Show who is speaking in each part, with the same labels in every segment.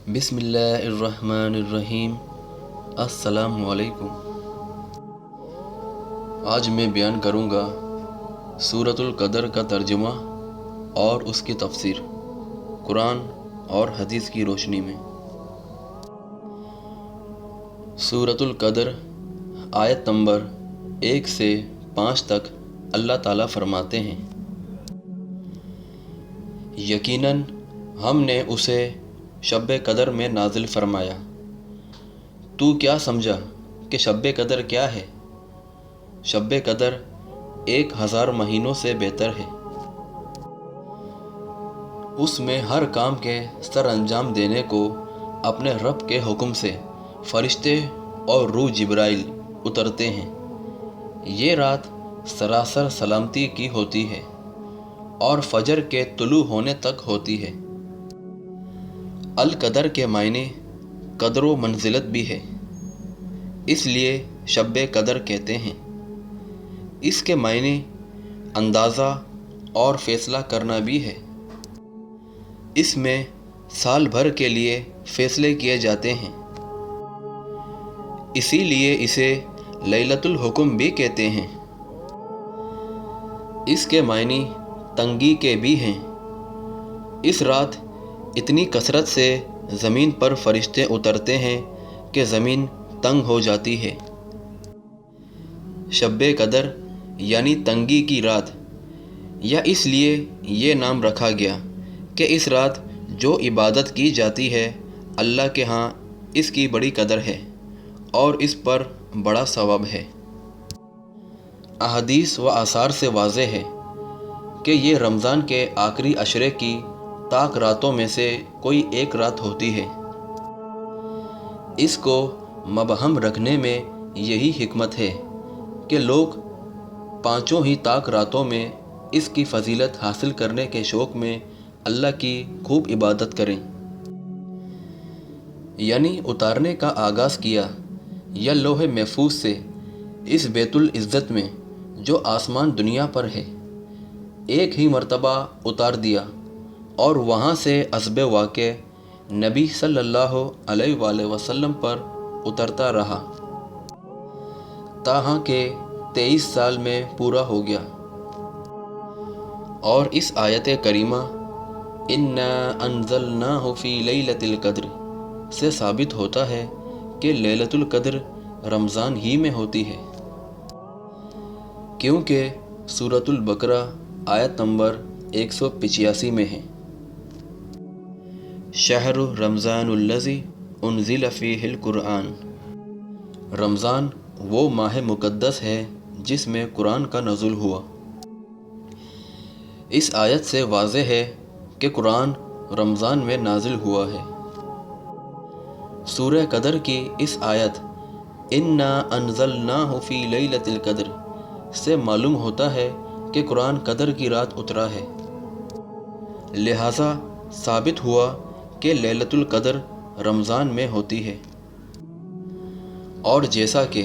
Speaker 1: بسم اللہ الرحمن الرحیم۔ السلام علیکم۔ آج میں بیان کروں گا سورۃ القدر کا ترجمہ اور اس کی تفسیر قرآن اور حدیث کی روشنی میں۔ سورۃ القدر آیت نمبر 1 سے 5 تک اللہ تعالیٰ فرماتے ہیں، یقیناً ہم نے اسے شب قدر میں نازل فرمایا۔ تو کیا سمجھا کہ شب قدر کیا ہے؟ شب قدر 1000 مہینوں سے بہتر ہے۔ اس میں ہر کام کے سر انجام دینے کو اپنے رب کے حکم سے فرشتے اور روح جبرائیل اترتے ہیں۔ یہ رات سراسر سلامتی کی ہوتی ہے اور فجر کے طلوع ہونے تک ہوتی ہے۔ القدر کے معنی قدر و منزلت بھی ہے، اس لیے شب قدر کہتے ہیں۔ اس کے معنی اندازہ اور فیصلہ کرنا بھی ہے۔ اس میں سال بھر کے لیے فیصلے کیے جاتے ہیں، اسی لیے اسے لیلۃ الحکم بھی کہتے ہیں۔ اس کے معنی تنگی کے بھی ہیں۔ اس رات اتنی کثرت سے زمین پر فرشتے اترتے ہیں کہ زمین تنگ ہو جاتی ہے۔ شب قدر یعنی تنگی کی رات، یا اس لیے یہ نام رکھا گیا کہ اس رات جو عبادت کی جاتی ہے اللہ کے ہاں اس کی بڑی قدر ہے اور اس پر بڑا ثواب ہے۔ احادیث و آثار سے واضح ہے کہ یہ رمضان کے آخری عشرے کی طاق راتوں میں سے کوئی ایک رات ہوتی ہے۔ اس کو مبہم رکھنے میں یہی حکمت ہے کہ لوگ 5 ہی طاق راتوں میں اس کی فضیلت حاصل کرنے کے شوق میں اللہ کی خوب عبادت کریں۔ یعنی اتارنے کا آغاز کیا یا لوح محفوظ سے اس بیت العزت میں جو آسمان دنیا پر ہے، ایک ہی مرتبہ اتار دیا اور وہاں سے حسب واقع نبی صلی اللہ علیہ وآلہ وسلم پر اترتا رہا تاہاں کہ 23 سال میں پورا ہو گیا۔ اور اس آیت کریمہ اِنَّا أَنزَلْنَاهُ فِي لَيْلَةِ الْقَدْرِ سے ثابت ہوتا ہے کہ لیلۃ القدر رمضان ہی میں ہوتی ہے، کیونکہ سورۃ البقرہ آیت نمبر 185 میں ہے، شہر رمضان الذی انزل فیہ القرآن۔ رمضان وہ ماہ مقدس ہے جس میں قرآن کا نزول ہوا۔ اس آیت سے واضح ہے کہ قرآن رمضان میں نازل ہوا ہے۔ سورہ قدر کی اس آیت اِنَّا أَنزَلْنَاهُ فِي لَيْلَةِ الْقَدْرِ سے معلوم ہوتا ہے کہ قرآن قدر کی رات اترا ہے، لہٰذا ثابت ہوا کہ لیلۃ القدر رمضان میں ہوتی ہے۔ اور جیسا کہ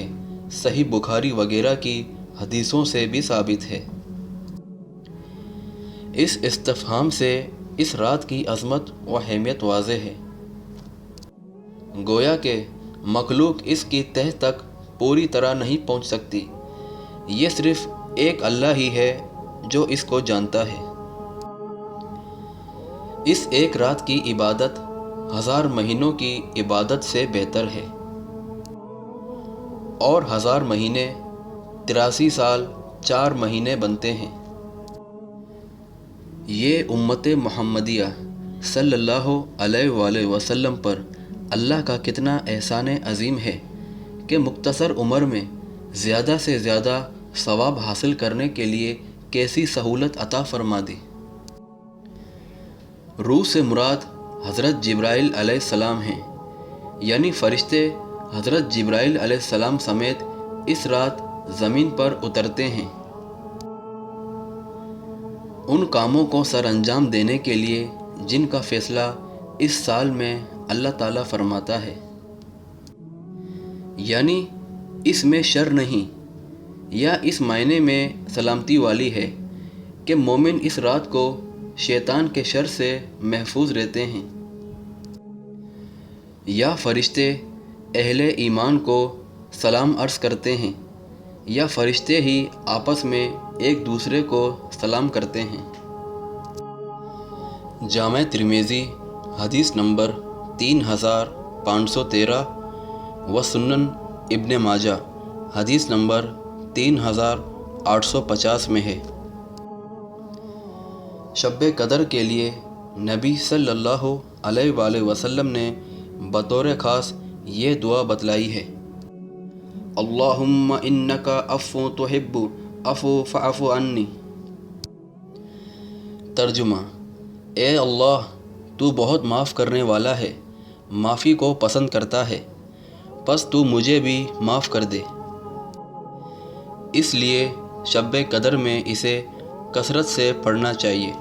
Speaker 1: صحیح بخاری وغیرہ کی حدیثوں سے بھی ثابت ہے۔ اس استفہام سے اس رات کی عظمت و اہمیت واضح ہے، گویا کہ مخلوق اس کی تہہ تک پوری طرح نہیں پہنچ سکتی، یہ صرف ایک اللہ ہی ہے جو اس کو جانتا ہے۔ اس ایک رات کی عبادت 1000 مہینوں کی عبادت سے بہتر ہے، اور 1000 مہینے 83 سال 4 مہینے بنتے ہیں۔ یہ امت محمدیہ صلی اللہ علیہ وآلہ وسلم پر اللہ کا کتنا احسان عظیم ہے کہ مختصر عمر میں زیادہ سے زیادہ ثواب حاصل کرنے کے لیے کیسی سہولت عطا فرما دی۔ روح سے مراد حضرت جبرائیل علیہ السلام ہیں، یعنی فرشتے حضرت جبرائیل علیہ السلام سمیت اس رات زمین پر اترتے ہیں، ان کاموں کو سر انجام دینے کے لیے جن کا فیصلہ اس سال میں اللہ تعالیٰ فرماتا ہے۔ یعنی اس میں شر نہیں، یا اس معنی میں سلامتی والی ہے کہ مومن اس رات کو شیطان کے شر سے محفوظ رہتے ہیں۔ یا فرشتے اہل ایمان کو سلام عرض کرتے ہیں یا فرشتے ہی آپس میں ایک دوسرے کو سلام کرتے ہیں۔ جامع ترمذی حدیث نمبر 3513 و سنن ابن ماجہ حدیث نمبر 3850 میں ہے۔ شب قدر کے لیے نبی صلی اللہ علیہ وآلہ وسلم نے بطور خاص یہ دعا بتلائی ہے: اللہم انکا عفو تحب عفو فاعف عنی۔ ترجمہ: اے اللہ، تو بہت معاف کرنے والا ہے، معافی کو پسند کرتا ہے، پس تو مجھے بھی معاف کر دے۔ اس لیے شب قدر میں اسے کثرت سے پڑھنا چاہیے۔